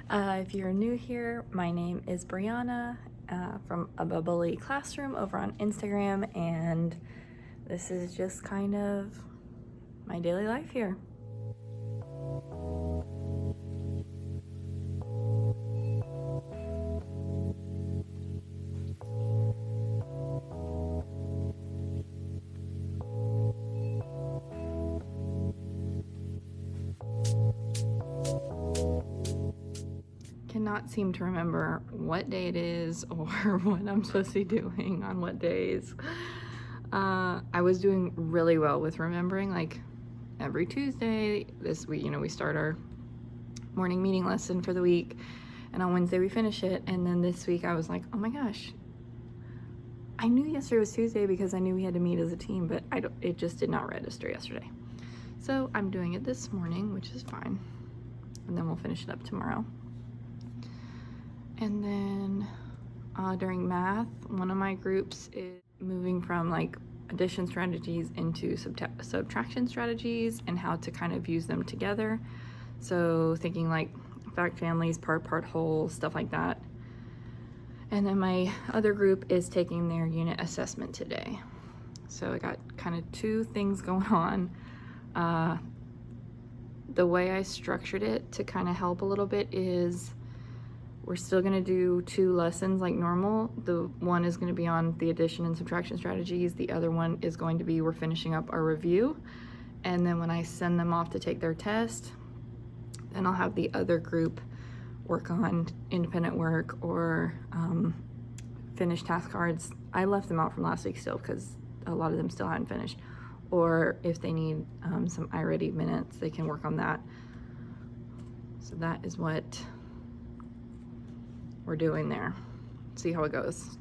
If you're new here, my name is Brianna from A Bubbly Classroom over on Instagram, and this is just kind of my daily life here. Cannot seem to remember what day it is or what I'm supposed to be doing on what days. I was doing really well with remembering, like every Tuesday this week, we start our morning meeting lesson for the week, and on Wednesday we finish it. And then this week I was like, oh my gosh, I knew yesterday was Tuesday because I knew we had to meet as a team, but it just did not register yesterday. So I'm doing it this morning, which is fine, and then we'll finish it up tomorrow. And then during math, one of my groups is moving from like addition strategies into subtraction strategies and how to kind of use them together. So thinking like fact families, part, whole, stuff like that. And then my other group is taking their unit assessment today. So I got kind of two things going on. The way I structured it to kind of help a little bit is we're still gonna do 2 lessons like normal. The one is gonna be on the addition and subtraction strategies. The other one is going to be, we're finishing up our review. And then when I send them off to take their test, then I'll have the other group work on independent work or finish task cards. I left them out from last week still because a lot of them still hadn't finished. Or if they need some iReady minutes, they can work on that. So that is what we're doing there. See how it goes.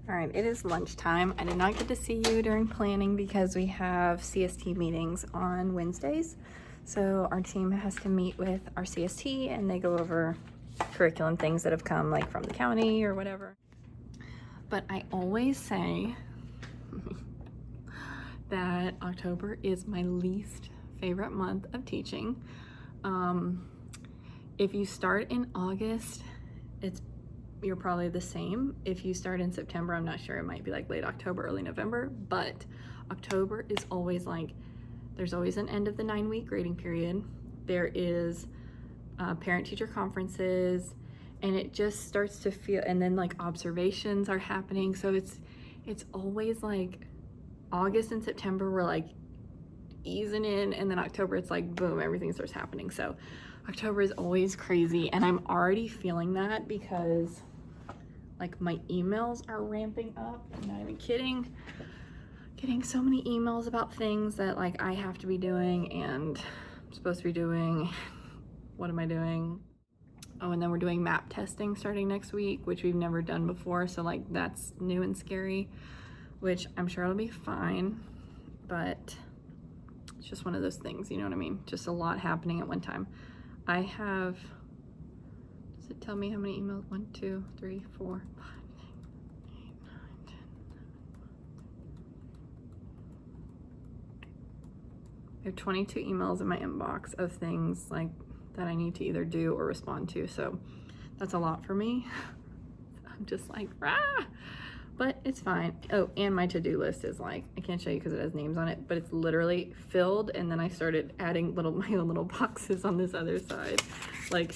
All right, it is lunchtime. I did not get to see you during planning because we have CST meetings on Wednesdays. So our team has to meet with our CST and they go over curriculum things that have come like from the county or whatever. But I always say that October is my least favorite month of teaching. If you start in August, you're probably the same. If you start in September, I'm not sure, it might be like late October, early November, but October is always like, there's always an end of the 9-week grading period. There is parent-teacher conferences, and it just starts to feel, and then like observations are happening. So it's always like August and September, we're like easing in, and then October, it's like, boom, everything starts happening. So October is always crazy, and I'm already feeling that because like my emails are ramping up. I'm not even kidding. Getting so many emails about things that like I have to be doing and I'm supposed to be doing. What am I doing? Oh, and then we're doing map testing starting next week, which we've never done before. So like that's new and scary, which I'm sure it'll be fine, but it's just one of those things, you know what I mean? Just a lot happening at one time. I have, does it tell me how many emails? 1, 2, 3, 4, 5, 6, 8, 9, 10. I have 22 emails in my inbox of things like that I need to either do or respond to. So that's a lot for me. I'm just like, rah! But it's fine. Oh, and my to-do list is like, I can't show you because it has names on it, but it's literally filled. And then I started adding my own little boxes on this other side, like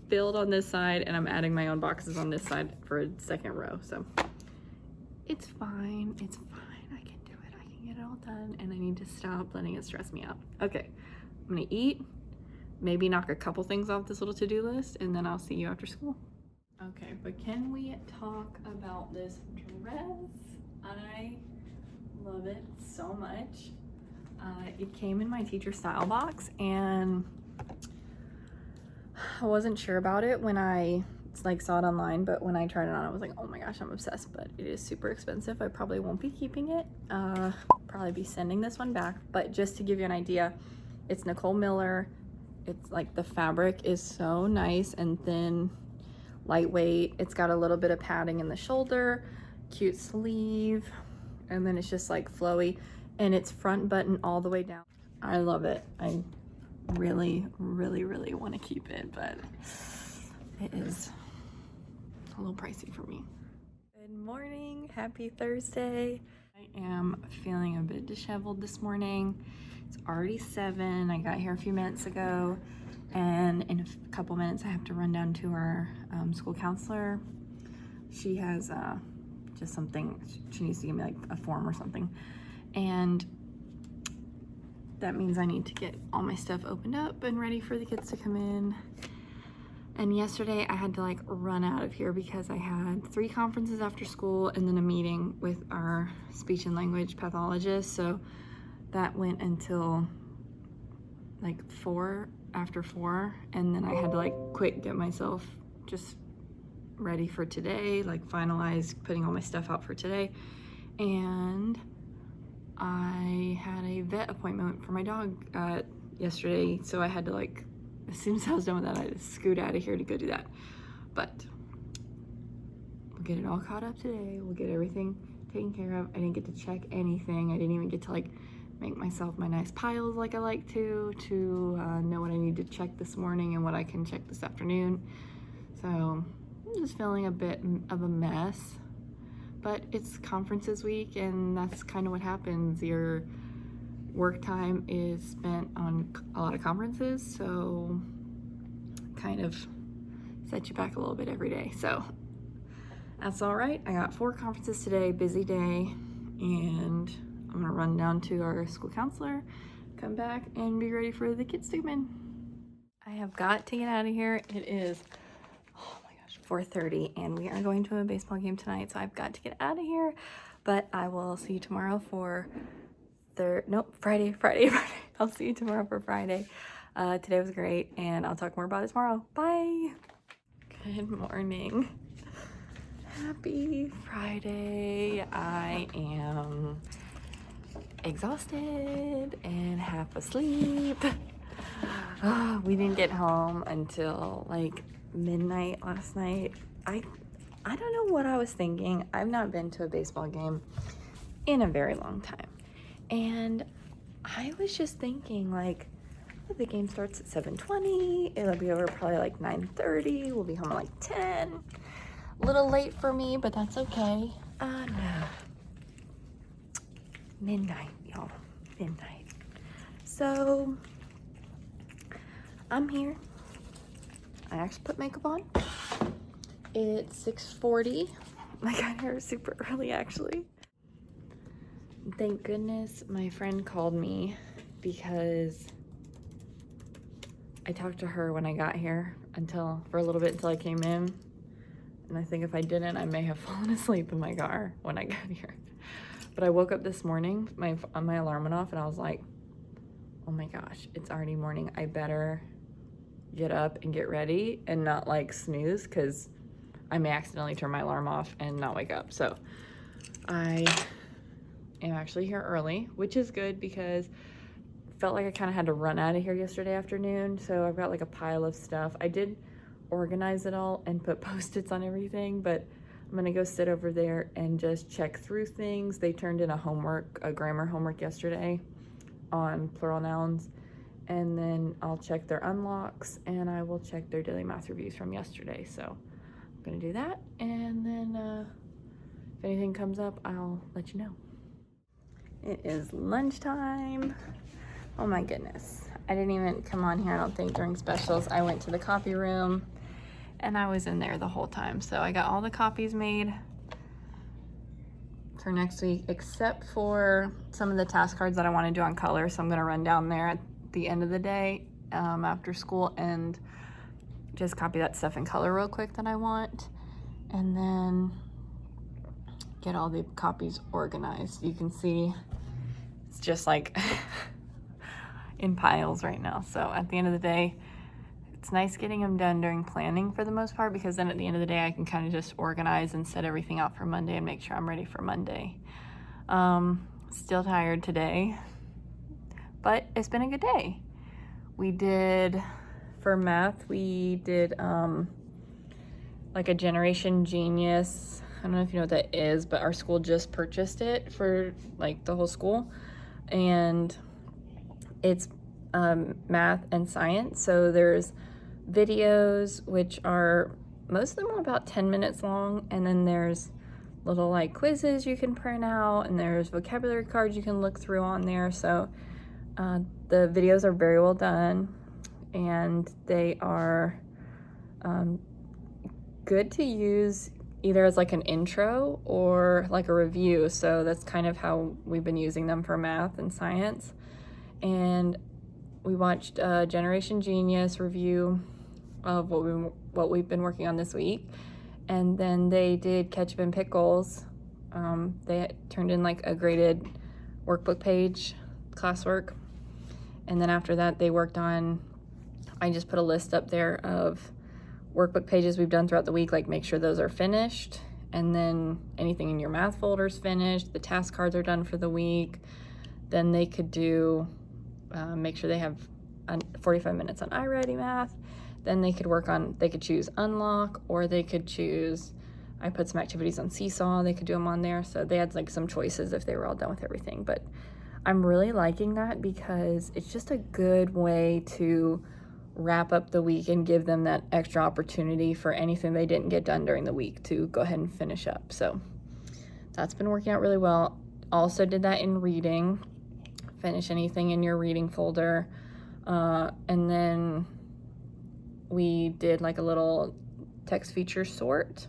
filled on this side, and I'm adding my own boxes on this side for a second row. So it's fine. It's fine. I can do it. I can get it all done, and I need to stop letting it stress me out. Okay, I'm gonna eat, maybe knock a couple things off this little to-do list, and then I'll see you after school. Okay, but can we talk about this dress? I love it so much. It came in my teacher style box, and I wasn't sure about it when I saw it online, but when I tried it on, I was like, oh my gosh, I'm obsessed. But it is super expensive. I probably won't be keeping it. Probably be sending this one back. But just to give you an idea, it's Nicole Miller. It's like the fabric is so nice and thin, lightweight. It's got a little bit of padding in the shoulder, cute sleeve, and then it's just like flowy, and it's front button all the way down. I love it. I really, really, really want to keep it, but it is a little pricey for me. Good morning, happy Thursday. I am feeling a bit disheveled this morning. It's already 7. I got here a few minutes ago, and in a couple minutes I have to run down to our school counselor. She has just something, she needs to give me like a form or something, and that means I need to get all my stuff opened up and ready for the kids to come in. And yesterday I had to like run out of here because I had 3 conferences after school and then a meeting with our speech and language pathologist. So that went until like 4, after 4. And then I had to like quick get myself just ready for today, like finalize putting all my stuff out for today. And I had a vet appointment for my dog yesterday, so I had to like, as soon as I was done with that, I had to scoot out of here to go do that. But we'll get it all caught up today. We'll get everything taken care of. I didn't get to check anything. I didn't even get to like make myself my nice piles like I like to know what I need to check this morning and what I can check this afternoon. So I'm just feeling a bit of a mess. But it's conferences week, and that's kind of what happens. Your work time is spent on a lot of conferences, so kind of set you back a little bit every day. So that's all right. I got 4 conferences today, busy day, and I'm gonna run down to our school counselor, come back, and be ready for the kids to come in. I have got to get out of here. It is 4:30, and we are going to a baseball game tonight, so I've got to get out of here. But I will see you tomorrow for Friday. I'll see you tomorrow for Friday. Today was great, and I'll talk more about it tomorrow. Bye. Good morning. Happy Friday. I am exhausted and half asleep. We didn't get home until like midnight last night. I don't know what I was thinking. I've not been to a baseball game in a very long time, and I was just thinking like, the game starts at 7:20. It'll be over probably like 9:30. We'll be home at like 10. A little late for me, but that's okay. No, midnight, y'all. Midnight. So I'm here. I actually put makeup on. It's 6:40. I got here super early, actually. Thank goodness my friend called me, because I talked to her when I got here for a little bit until I came in. And I think if I didn't, I may have fallen asleep in my car when I got here. But I woke up this morning, my alarm went off, and I was like, oh my gosh, it's already morning. I better get up and get ready and not like snooze, because I may accidentally turn my alarm off and not wake up. So I am actually here early, which is good, because I felt like I kind of had to run out of here yesterday afternoon. So I've got like a pile of stuff. I did organize it all and put Post-its on everything, but I'm gonna go sit over there and just check through things. They turned in a grammar homework yesterday on plural nouns. And then I'll check their unlocks, and I will check their daily math reviews from yesterday. So I'm gonna do that, and then if anything comes up, I'll let you know. It is lunchtime. Oh my goodness. I didn't even come on here, I don't think, during specials. I went to the coffee room, and I was in there the whole time. So I got all the copies made for next week, except for some of the task cards that I want to do on color. So I'm gonna run down there at the end of the day after school and just copy that stuff in color real quick that I want, and then get all the copies organized. You can see it's just like in piles right now. So at the end of the day, it's nice getting them done during planning for the most part, because then at the end of the day I can kind of just organize and set everything out for Monday and make sure I'm ready for Monday. Still tired today, but it's been a good day. We did, for math, we did like a Generation Genius. I don't know if you know what that is, but our school just purchased it for like the whole school. And it's math and science. So there's videos, which are, most of them are about 10 minutes long, and then there's little like quizzes you can print out, and there's vocabulary cards you can look through on there. So the videos are very well done, and they are good to use either as like an intro or like a review. So that's kind of how we've been using them for math and science. And we watched Generation Genius review of what we've been working on this week. And then they did Ketchup and Pickles. They turned in like a graded workbook page, classwork. And then after that, they worked on, I just put a list up there of workbook pages we've done throughout the week, like make sure those are finished. And then anything in your math folder's finished. The task cards are done for the week. Then they could do, make sure they have 45 minutes on iReady Math. Then they could work on, they could choose Unlock, or they could choose, I put some activities on Seesaw, they could do them on there. So they had like some choices if they were all done with everything. But I'm really liking that because it's just a good way to wrap up the week and give them that extra opportunity for anything they didn't get done during the week to go ahead and finish up. So that's been working out really well. Also did that in reading, finish anything in your reading folder. And then we did like a little text feature sort.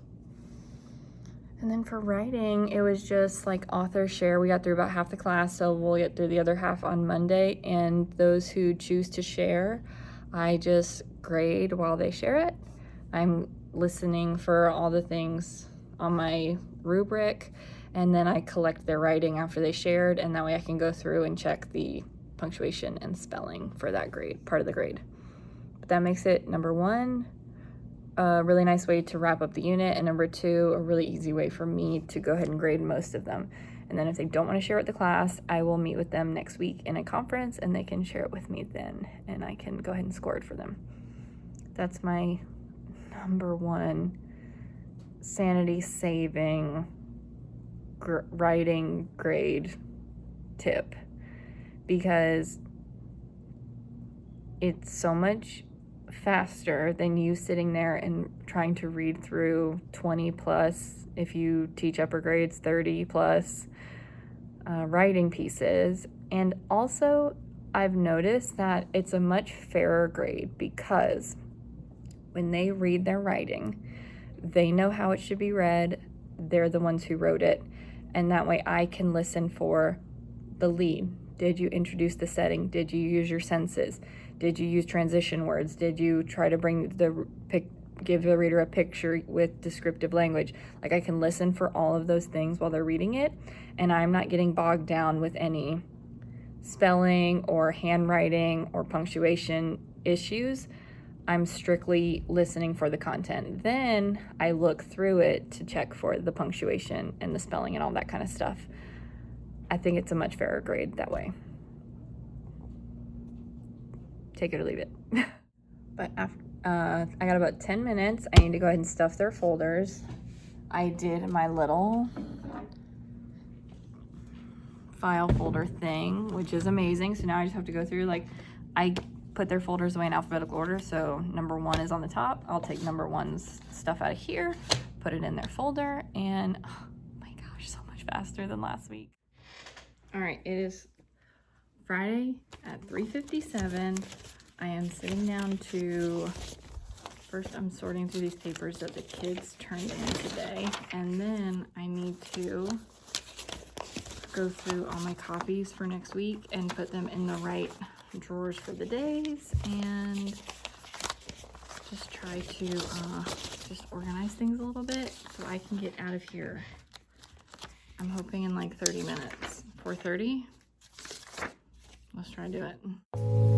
And then for writing, it was just like author share. We got through about half the class, so we'll get through the other half on Monday. And those who choose to share, I just grade while they share it. I'm listening for all the things on my rubric, and then I collect their writing after they shared, and that way I can go through and check the punctuation and spelling for that grade, part of the grade. But that makes it, number one, a really nice way to wrap up the unit, and number two, a really easy way for me to go ahead and grade most of them. And then if they don't want to share it with the class, I will meet with them next week in a conference, and they can share it with me then, and I can go ahead and score it for them. That's my number one sanity-saving writing grade tip, because it's so much faster than you sitting there and trying to read through 20 plus, if you teach upper grades, 30 plus writing pieces. And also I've noticed that it's a much fairer grade, because when they read their writing, they know how it should be read. They're the ones who wrote it, and that way I can listen for the lead. Did you introduce the setting? Did you use your senses? Did you use transition words? Did you try to give the reader a picture with descriptive language? Like, I can listen for all of those things while they're reading it, and I'm not getting bogged down with any spelling or handwriting or punctuation issues. I'm strictly listening for the content. Then I look through it to check for the punctuation and the spelling and all that kind of stuff. I think it's a much fairer grade that way. Take it or leave it. But after, I got about 10 minutes. I need to go ahead and stuff their folders. I did my little file folder thing, which is amazing. So now I just have to go through, like, I put their folders away in alphabetical order. So number 1 is on the top. I'll take number 1's stuff out of here, put it in their folder, and oh my gosh, so much faster than last week. All right, it is Friday at 3:57. I am sitting down to, first I'm sorting through these papers that the kids turned in today, and then I need to go through all my copies for next week and put them in the right drawers for the days, and just try to just organize things a little bit so I can get out of here. I'm hoping in like 30 minutes. 4:30. Let's try to do it.